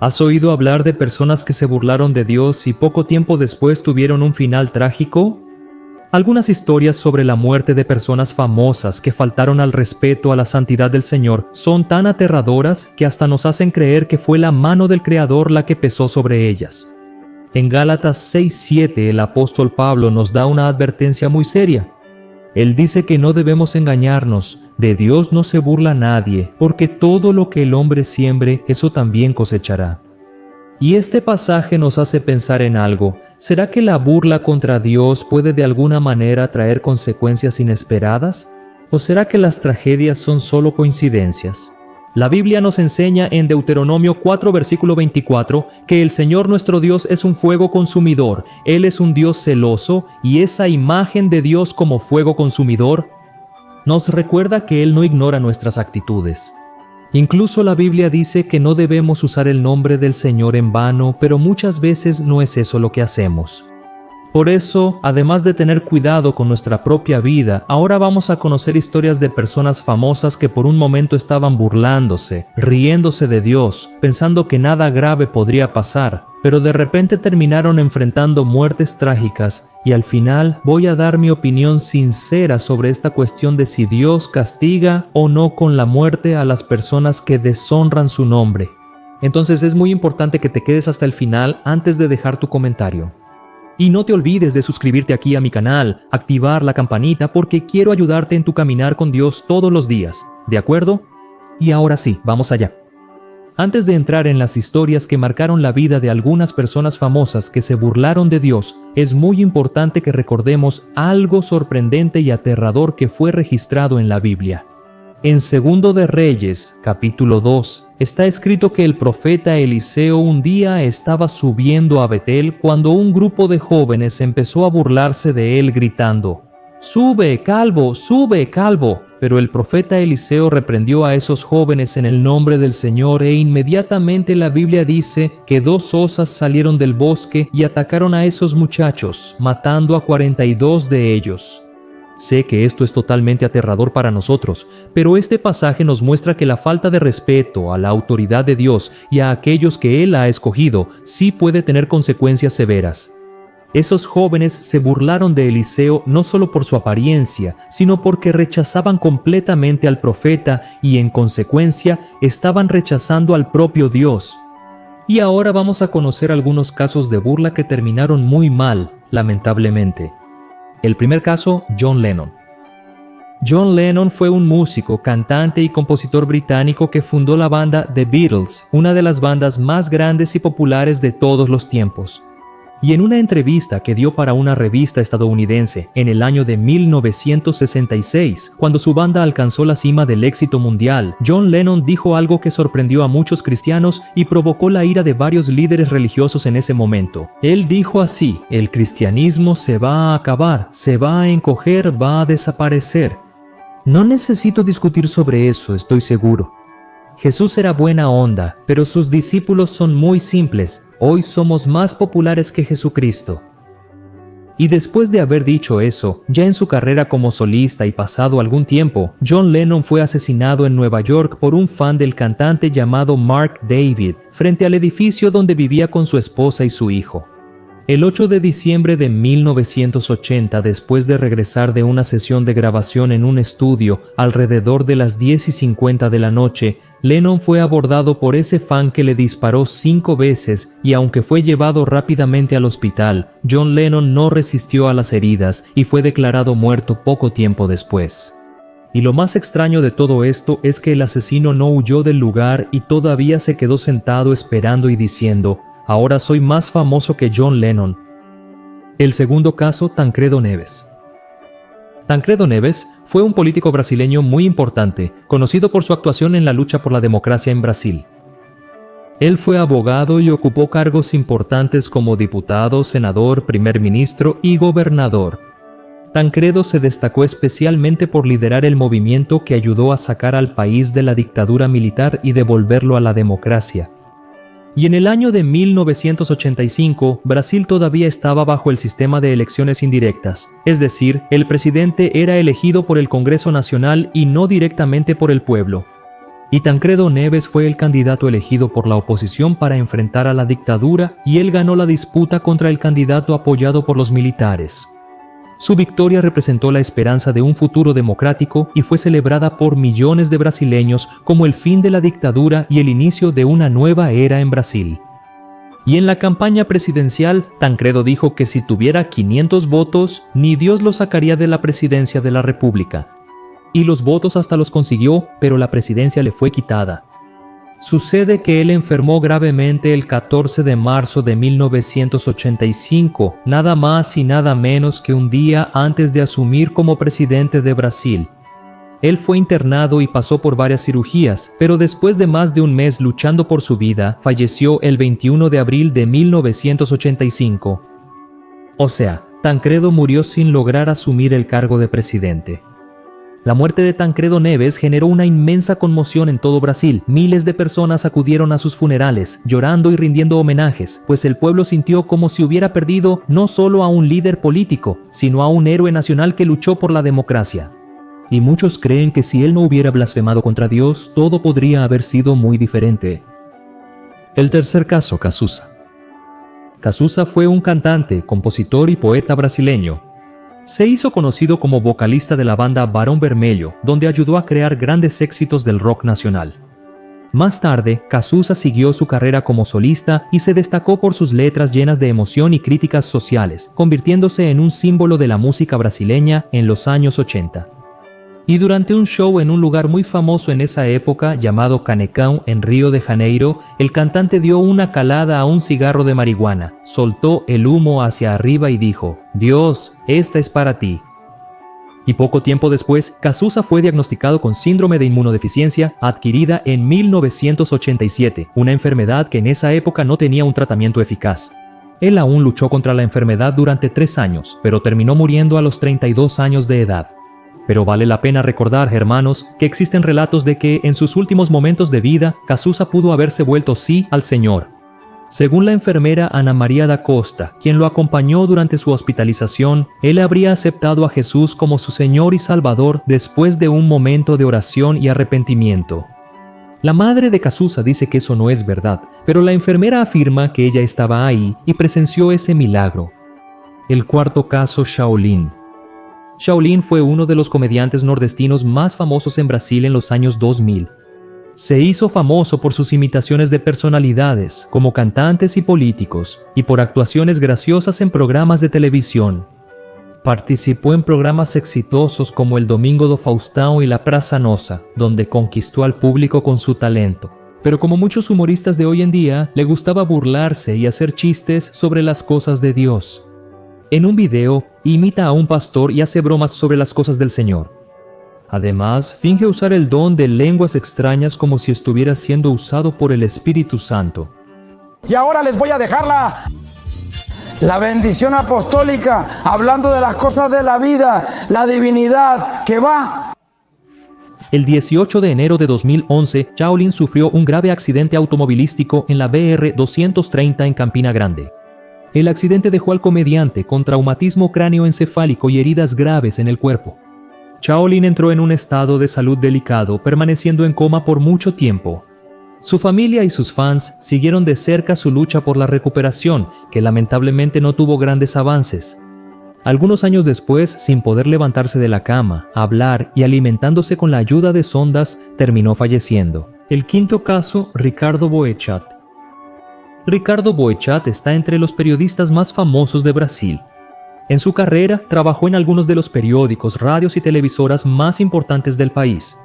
¿Has oído hablar de personas que se burlaron de Dios y poco tiempo después tuvieron un final trágico? Algunas historias sobre la muerte de personas famosas que faltaron al respeto a la santidad del Señor son tan aterradoras que hasta nos hacen creer que fue la mano del Creador la que pesó sobre ellas. En Gálatas 6:7 el apóstol Pablo nos da una advertencia muy seria. Él dice que no debemos engañarnos, de Dios no se burla nadie, porque todo lo que el hombre siembre, eso también cosechará. Y este pasaje nos hace pensar en algo. ¿Será que la burla contra Dios puede de alguna manera traer consecuencias inesperadas? ¿O será que las tragedias son solo coincidencias? La Biblia nos enseña en Deuteronomio 4, versículo 24, que el Señor nuestro Dios es un fuego consumidor. Él es un Dios celoso, y esa imagen de Dios como fuego consumidor nos recuerda que Él no ignora nuestras actitudes. Incluso la Biblia dice que no debemos usar el nombre del Señor en vano, pero muchas veces no es eso lo que hacemos. Por eso, además de tener cuidado con nuestra propia vida, ahora vamos a conocer historias de personas famosas que por un momento estaban burlándose, riéndose de Dios, pensando que nada grave podría pasar, pero de repente terminaron enfrentando muertes trágicas, y al final voy a dar mi opinión sincera sobre esta cuestión de si Dios castiga o no con la muerte a las personas que deshonran su nombre. Entonces es muy importante que te quedes hasta el final antes de dejar tu comentario. Y no te olvides de suscribirte aquí a mi canal, activar la campanita porque quiero ayudarte en tu caminar con Dios todos los días, ¿de acuerdo? Y ahora sí, vamos allá. Antes de entrar en las historias que marcaron la vida de algunas personas famosas que se burlaron de Dios, es muy importante que recordemos algo sorprendente y aterrador que fue registrado en la Biblia. En 2 de Reyes, capítulo 2, está escrito que el profeta Eliseo un día estaba subiendo a Betel cuando un grupo de jóvenes empezó a burlarse de él gritando: «¡Sube, calvo! ¡Sube, calvo!». Pero el profeta Eliseo reprendió a esos jóvenes en el nombre del Señor e inmediatamente la Biblia dice que 2 osas salieron del bosque y atacaron a esos muchachos, matando a 42 de ellos. Sé que esto es totalmente aterrador para nosotros, pero este pasaje nos muestra que la falta de respeto a la autoridad de Dios y a aquellos que Él ha escogido sí puede tener consecuencias severas. Esos jóvenes se burlaron de Eliseo no solo por su apariencia, sino porque rechazaban completamente al profeta y en consecuencia estaban rechazando al propio Dios. Y ahora vamos a conocer algunos casos de burla que terminaron muy mal, lamentablemente. El primer caso, John Lennon. John Lennon fue un músico, cantante y compositor británico que fundó la banda The Beatles, una de las bandas más grandes y populares de todos los tiempos. Y en una entrevista que dio para una revista estadounidense en el año de 1966, cuando su banda alcanzó la cima del éxito mundial, John Lennon dijo algo que sorprendió a muchos cristianos y provocó la ira de varios líderes religiosos en ese momento. Él dijo así: «El cristianismo se va a acabar, se va a encoger, va a desaparecer». No necesito discutir sobre eso, estoy seguro. Jesús era buena onda, pero sus discípulos son muy simples. Hoy somos más populares que Jesucristo. Y después de haber dicho eso, ya en su carrera como solista y pasado algún tiempo, John Lennon fue asesinado en Nueva York por un fan del cantante llamado Mark David, frente al edificio donde vivía con su esposa y su hijo. El 8 de diciembre de 1980, después de regresar de una sesión de grabación en un estudio, alrededor de las 10:50 de la noche, Lennon fue abordado por ese fan que le disparó 5 veces y aunque fue llevado rápidamente al hospital, John Lennon no resistió a las heridas y fue declarado muerto poco tiempo después. Y lo más extraño de todo esto es que el asesino no huyó del lugar y todavía se quedó sentado esperando y diciendo: «Ahora soy más famoso que John Lennon». El segundo caso, Tancredo Neves. Tancredo Neves fue un político brasileño muy importante, conocido por su actuación en la lucha por la democracia en Brasil. Él fue abogado y ocupó cargos importantes como diputado, senador, primer ministro y gobernador. Tancredo se destacó especialmente por liderar el movimiento que ayudó a sacar al país de la dictadura militar y devolverlo a la democracia. Y en el año de 1985, Brasil todavía estaba bajo el sistema de elecciones indirectas, es decir, el presidente era elegido por el Congreso Nacional y no directamente por el pueblo. y Tancredo Neves fue el candidato elegido por la oposición para enfrentar a la dictadura, y él ganó la disputa contra el candidato apoyado por los militares. Su victoria representó la esperanza de un futuro democrático y fue celebrada por millones de brasileños como el fin de la dictadura y el inicio de una nueva era en Brasil. Y en la campaña presidencial, Tancredo dijo que si tuviera 500 votos, ni Dios lo sacaría de la presidencia de la República. Y los votos hasta los consiguió, pero la presidencia le fue quitada. Sucede que él enfermó gravemente el 14 de marzo de 1985, nada más y nada menos que un día antes de asumir como presidente de Brasil. Él fue internado y pasó por varias cirugías, pero después de más de un mes luchando por su vida, falleció el 21 de abril de 1985. O sea, Tancredo murió sin lograr asumir el cargo de presidente. La muerte de Tancredo Neves generó una inmensa conmoción en todo Brasil. Miles de personas acudieron a sus funerales, llorando y rindiendo homenajes, pues el pueblo sintió como si hubiera perdido no solo a un líder político, sino a un héroe nacional que luchó por la democracia. Y muchos creen que si él no hubiera blasfemado contra Dios, todo podría haber sido muy diferente. El tercer caso, Cazuza. Cazuza fue un cantante, compositor y poeta brasileño. Se hizo conocido como vocalista de la banda Barón Vermelho, donde ayudó a crear grandes éxitos del rock nacional. Más tarde, Cazuza siguió su carrera como solista y se destacó por sus letras llenas de emoción y críticas sociales, convirtiéndose en un símbolo de la música brasileña en los años 80. Y durante un show en un lugar muy famoso en esa época, llamado Canecão, en Río de Janeiro, el cantante dio una calada a un cigarro de marihuana, soltó el humo hacia arriba y dijo: «Dios, esta es para ti». Y poco tiempo después, Cazuza fue diagnosticado con síndrome de inmunodeficiencia adquirida en 1987, una enfermedad que en esa época no tenía un tratamiento eficaz. Él aún luchó contra la enfermedad durante 3 años, pero terminó muriendo a los 32 años de edad. Pero vale la pena recordar, hermanos, que existen relatos de que en sus últimos momentos de vida, Cazuza pudo haberse vuelto sí al Señor. Según la enfermera Ana María da Costa, quien lo acompañó durante su hospitalización, él habría aceptado a Jesús como su Señor y Salvador después de un momento de oración y arrepentimiento. La madre de Cazuza dice que eso no es verdad, pero la enfermera afirma que ella estaba ahí y presenció ese milagro. El cuarto caso, Shaolin. Shaolin fue uno de los comediantes nordestinos más famosos en Brasil en los años 2000. Se hizo famoso por sus imitaciones de personalidades, como cantantes y políticos, y por actuaciones graciosas en programas de televisión. Participó en programas exitosos como El Domingo do Faustão y La Praça Nossa, donde conquistó al público con su talento. Pero como muchos humoristas de hoy en día, le gustaba burlarse y hacer chistes sobre las cosas de Dios. En un video, imita a un pastor y hace bromas sobre las cosas del Señor. Además, finge usar el don de lenguas extrañas como si estuviera siendo usado por el Espíritu Santo. Y ahora les voy a dejar la bendición apostólica, hablando de las cosas de la vida, la divinidad que va. El 18 de enero de 2011, Shaolin sufrió un grave accidente automovilístico en la BR 230 en Campina Grande. El accidente dejó al comediante con traumatismo cráneoencefálico y heridas graves en el cuerpo. Shaolin entró en un estado de salud delicado, permaneciendo en coma por mucho tiempo. Su familia y sus fans siguieron de cerca su lucha por la recuperación, que lamentablemente no tuvo grandes avances. Algunos años después, sin poder levantarse de la cama, hablar y alimentándose con la ayuda de sondas, terminó falleciendo. El quinto caso, Ricardo Boechat. Ricardo Boechat está entre los periodistas más famosos de Brasil. En su carrera, trabajó en algunos de los periódicos, radios y televisoras más importantes del país.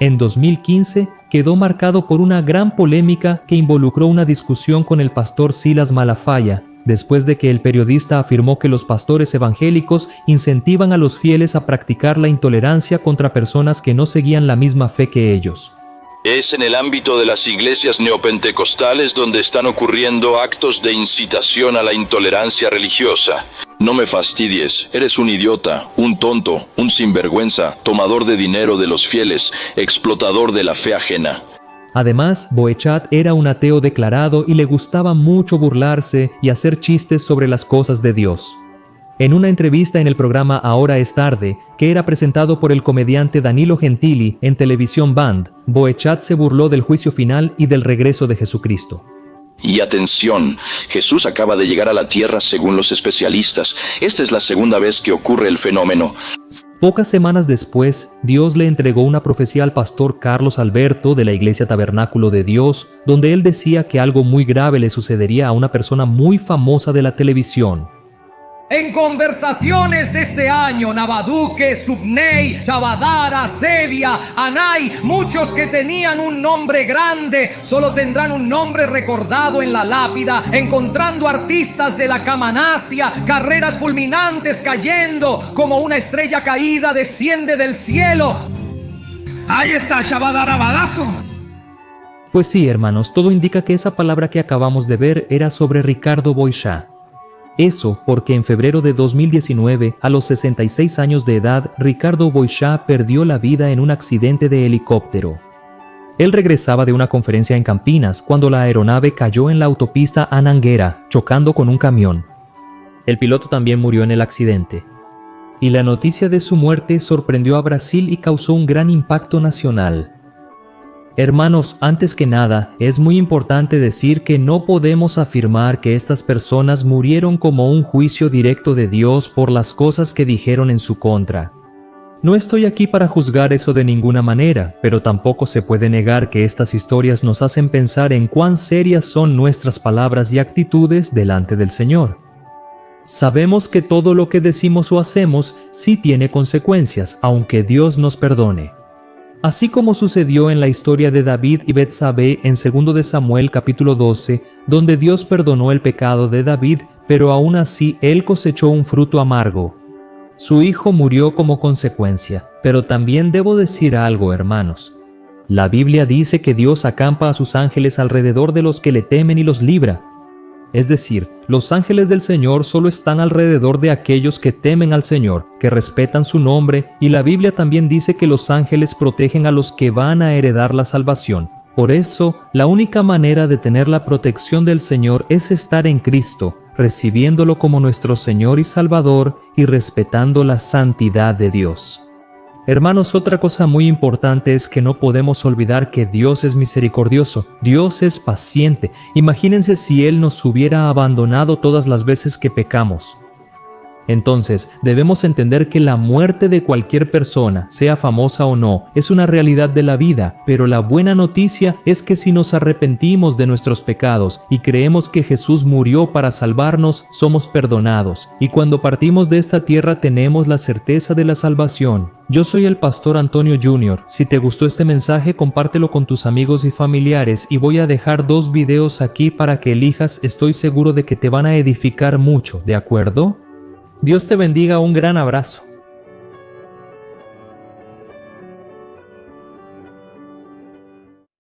En 2015, quedó marcado por una gran polémica que involucró una discusión con el pastor Silas Malafaia, después de que el periodista afirmó que los pastores evangélicos incentivan a los fieles a practicar la intolerancia contra personas que no seguían la misma fe que ellos. Es en el ámbito de las iglesias neopentecostales donde están ocurriendo actos de incitación a la intolerancia religiosa. No me fastidies, eres un idiota, un tonto, un sinvergüenza, tomador de dinero de los fieles, explotador de la fe ajena. Además, Boechat era un ateo declarado y le gustaba mucho burlarse y hacer chistes sobre las cosas de Dios. En una entrevista en el programa Ahora es tarde, que era presentado por el comediante Danilo Gentili en Televisión Band, Boechat se burló del juicio final y del regreso de Jesucristo. Y atención, Jesús acaba de llegar a la tierra según los especialistas. Esta es la segunda vez que ocurre el fenómeno. Pocas semanas después, Dios le entregó una profecía al pastor Carlos Alberto de la Iglesia Tabernáculo de Dios, donde él decía que algo muy grave le sucedería a una persona muy famosa de la televisión. En conversaciones de este año, Nabaduque, Subney, Chavadara, Sebia, Anay, muchos que tenían un nombre grande, solo tendrán un nombre recordado en la lápida, encontrando artistas de la Camanasia, carreras fulminantes cayendo, como una estrella caída desciende del cielo. Ahí está Chavadara Badazo. Pues sí, hermanos, todo indica que esa palabra que acabamos de ver era sobre Ricardo Boixá. Eso porque en febrero de 2019, a los 66 años de edad, Ricardo Boixá perdió la vida en un accidente de helicóptero. Él regresaba de una conferencia en Campinas cuando la aeronave cayó en la autopista Anhanguera, chocando con un camión. El piloto también murió en el accidente. Y la noticia de su muerte sorprendió a Brasil y causó un gran impacto nacional. Hermanos, antes que nada, es muy importante decir que no podemos afirmar que estas personas murieron como un juicio directo de Dios por las cosas que dijeron en su contra. No estoy aquí para juzgar eso de ninguna manera, pero tampoco se puede negar que estas historias nos hacen pensar en cuán serias son nuestras palabras y actitudes delante del Señor. Sabemos que todo lo que decimos o hacemos sí tiene consecuencias, aunque Dios nos perdone. Así como sucedió en la historia de David y Betsabé en 2 de Samuel capítulo 12, donde Dios perdonó el pecado de David, pero aún así él cosechó un fruto amargo. Su hijo murió como consecuencia, pero también debo decir algo, hermanos. La Biblia dice que Dios acampa a sus ángeles alrededor de los que le temen y los libra. Es decir, los ángeles del Señor solo están alrededor de aquellos que temen al Señor, que respetan su nombre, y la Biblia también dice que los ángeles protegen a los que van a heredar la salvación. Por eso, la única manera de tener la protección del Señor es estar en Cristo, recibiéndolo como nuestro Señor y Salvador y respetando la santidad de Dios. Hermanos, otra cosa muy importante es que no podemos olvidar que Dios es misericordioso, Dios es paciente. Imagínense si Él nos hubiera abandonado todas las veces que pecamos. Entonces, debemos entender que la muerte de cualquier persona, sea famosa o no, es una realidad de la vida, pero la buena noticia es que si nos arrepentimos de nuestros pecados y creemos que Jesús murió para salvarnos, somos perdonados, y cuando partimos de esta tierra tenemos la certeza de la salvación. Yo soy el pastor Antonio Jr. Si te gustó este mensaje, compártelo con tus amigos y familiares, y voy a dejar 2 videos aquí para que elijas. Estoy seguro de que te van a edificar mucho, ¿de acuerdo? Dios te bendiga, un gran abrazo.